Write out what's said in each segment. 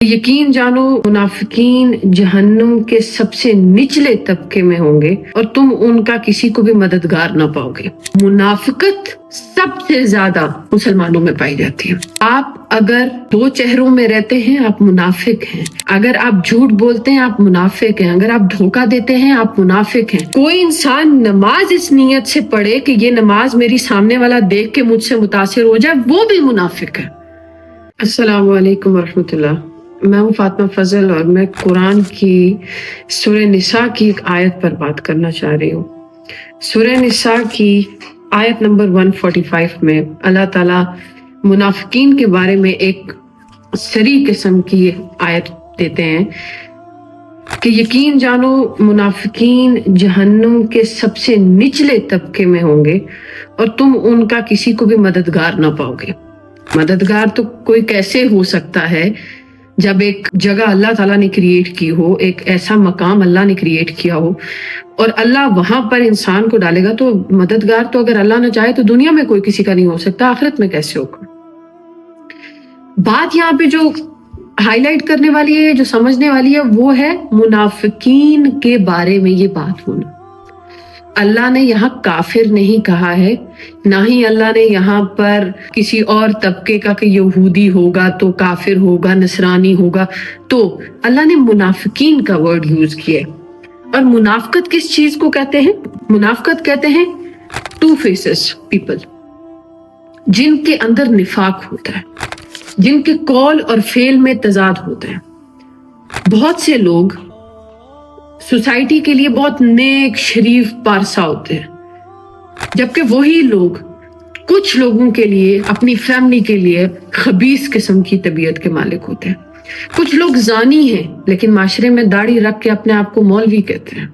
यकीन जानो मुनाफिकीन जहन्नुम के सबसे निचले तबके में होंगे और तुम उनका किसी को भी मददगार ना पाओगे। मुनाफिकत सबसे ज्यादा मुसलमानों में पाई जाती है। आप अगर दो चेहरों में रहते हैं आप मुनाफिक हैं, अगर आप झूठ बोलते हैं आप मुनाफिक हैं, अगर आप धोखा देते हैं आप मुनाफिक हैं। कोई इंसान नमाज इस नीयत से पढ़े कि ये नमाज मेरी सामने वाला देख के मुझसे मुतासिर हो जाए, वो भी मुनाफिक है। अस्सलाम वालेकुम रहमतुल्लाह। मैं हूँ फातिमा फजल और मैं कुरान की सूरह निसा की एक आयत पर बात करना चाह रही हूँ। सूरह निसा की आयत नंबर 145 में अल्लाह ताला मुनाफिकीन के बारे में एक सरी किस्म की आयत देते हैं कि यकीन जानो मुनाफिकीन जहन्नुम के सबसे निचले तबके में होंगे और तुम उनका किसी को भी मददगार ना पाओगे। मददगार तो कोई कैसे हो सकता है जब एक जगह अल्लाह ताला ने क्रिएट की हो, एक ऐसा मकाम अल्लाह ने क्रिएट किया हो और अल्लाह वहां पर इंसान को डालेगा, तो मददगार तो अगर अल्लाह न चाहे तो दुनिया में कोई किसी का नहीं हो सकता, आखिरत में कैसे होगा। बात यहाँ पे जो हाईलाइट करने वाली है, जो समझने वाली है, वो है मुनाफिकीन के बारे में ये बात होना। अल्लाह ने यहाँ काफिर नहीं कहा है, ना ही अल्लाह ने यहाँ पर किसी और तबके का कि यहूदी होगा तो काफिर होगा, नसरानी होगा, तो अल्लाह ने मुनाफिकीन का वर्ड यूज किया है। और मुनाफिकत किस चीज को कहते हैं? मुनाफिकत कहते हैं टू फेसेस पीपल, जिनके अंदर निफाक होता है, जिनके कौल और फेल में तजाद होता है। बहुत से लोग सोसाइटी के लिए बहुत नेक शरीफ पारसा होते हैं, जबकि वही लोग कुछ लोगों के लिए, अपनी फैमिली के लिए खबीस किस्म की तबीयत के मालिक होते हैं। कुछ लोग जानी हैं लेकिन माशरे में दाढ़ी रख के अपने आप को मौलवी कहते हैं।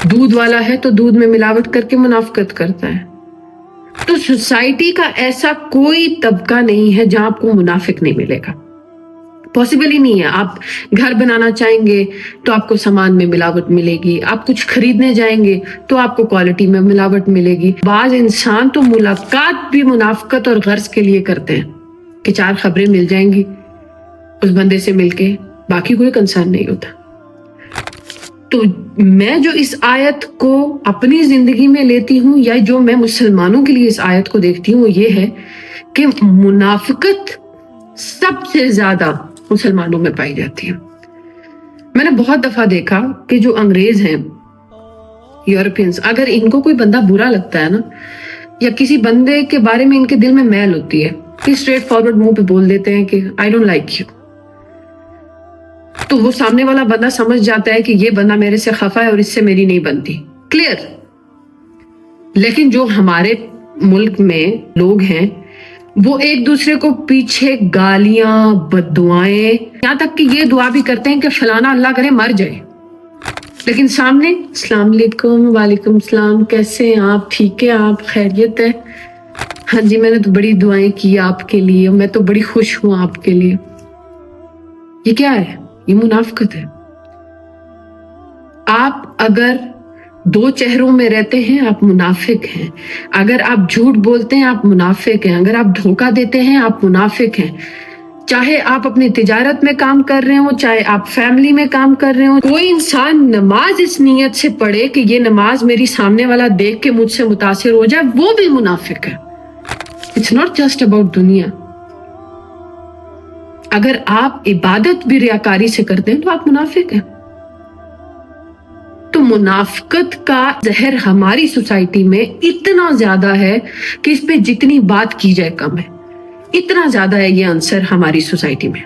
दूध वाला है तो दूध में मिलावट करके मुनाफिकत करता है। तो सोसाइटी का ऐसा कोई तबका नहीं है जहां आपको मुनाफिक नहीं मिलेगा, पॉसिबल ही नहीं है। आप घर बनाना चाहेंगे तो आपको सामान में मिलावट मिलेगी, आप कुछ खरीदने जाएंगे तो आपको क्वालिटी में मिलावट मिलेगी। बाज इंसान तो मुलाकात भी मुनाफिकत और गर्ज के लिए करते हैं कि 4 खबरें मिल जाएंगी उस बंदे से मिलके, बाकी कोई कंसर्न नहीं होता। तो मैं जो इस आयत को अपनी जिंदगी में लेती हूँ, या जो मैं मुसलमानों के लिए इस आयत को देखती हूँ, वो ये है कि मुनाफिकत सबसे ज्यादा मुसलमानों में पाई जाती है। मैंने बहुत दफा देखा कि जो अंग्रेज हैं, यूरोपियंस, अगर इनको कोई बंदा बुरा लगता है ना, या किसी बंदे के बारे में इनके दिल में मैल होती है, कि स्ट्रेट फॉरवर्ड मुंह पे बोल देते हैं कि आई डोंट लाइक यू। तो वो सामने वाला बंदा समझ जाता है कि ये बंदा मेरे से खफा है और इससे मेरी नहीं बनती, क्लियर। लेकिन जो हमारे मुल्क में लोग हैं वो एक दूसरे को पीछे गालियां, बद्दुआएं, यहाँ तक कि ये दुआ भी करते हैं कि फलाना अल्लाह करे मर जाए, लेकिन सामने अस्सलाम वालेकुम, वालेकुम सलाम, कैसे हैं आप, ठीक है, आप खैरियत है, हाँ जी मैंने तो बड़ी दुआएं की आपके लिए, मैं तो बड़ी खुश हूं आपके लिए। ये क्या है? ये मुनाफिकत है। आप अगर दो चेहरों में रहते हैं आप मुनाफिक हैं, अगर आप झूठ बोलते हैं आप मुनाफिक हैं, अगर आप धोखा देते हैं आप मुनाफिक हैं। चाहे आप अपनी तिजारत में काम कर रहे हो, चाहे आप फैमिली में काम कर रहे हो। कोई इंसान नमाज इस नीयत से पढ़े कि ये नमाज मेरी सामने वाला देख के मुझसे मुतासिर हो जाए, वो भी मुनाफिक है। इट्स नॉट जस्ट अबाउट दुनिया। अगर आप इबादत भी रियाकारी से करते हैं तो आप मुनाफिक हैं। तो मुनाफिकत का जहर हमारी सोसाइटी में इतना ज्यादा है कि इस पे जितनी बात की जाए कम है। इतना ज्यादा है ये आंसर हमारी सोसाइटी में।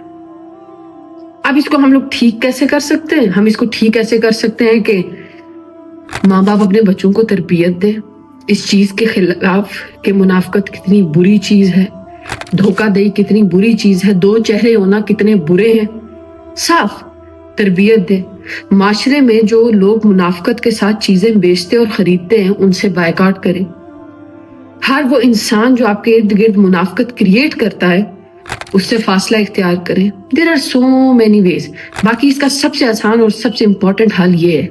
अब इसको हम लोग ठीक कैसे कर सकते हैं? हम इसको ठीक ऐसे कर सकते हैं कि माँ बाप अपने बच्चों को तरबियत दें इस चीज के खिलाफ कि मुनाफिकत कितनी बुरी चीज है, धोखाधड़ी कितनी बुरी चीज है, दो चेहरे होना कितने बुरे हैं। साफ तरबियत दे। माशरे में जो लोग मुनाफिकत के साथ चीजें बेचते और खरीदते हैं उनसे बायकॉट करें। हर वो इंसान जो आपके इर्द गिर्द मुनाफिकत क्रिएट करता है उससे फासला इख्तियार करें। There are so many ways. बाकी इसका सबसे आसान और सबसे इंपॉर्टेंट हल ये है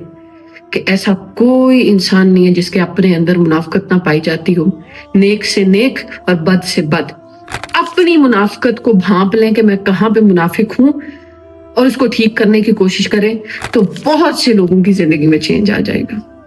कि ऐसा कोई इंसान नहीं है जिसके अपने अंदर मुनाफिकत ना पाई जाती हो। नेक से नेक और बद से बद अपनी मुनाफिकत को भांप लें कि मैं कहाँ पे मुनाफिक हूं और उसको ठीक करने की कोशिश करें, तो बहुत से लोगों की जिंदगी में चेंज आ जाएगा।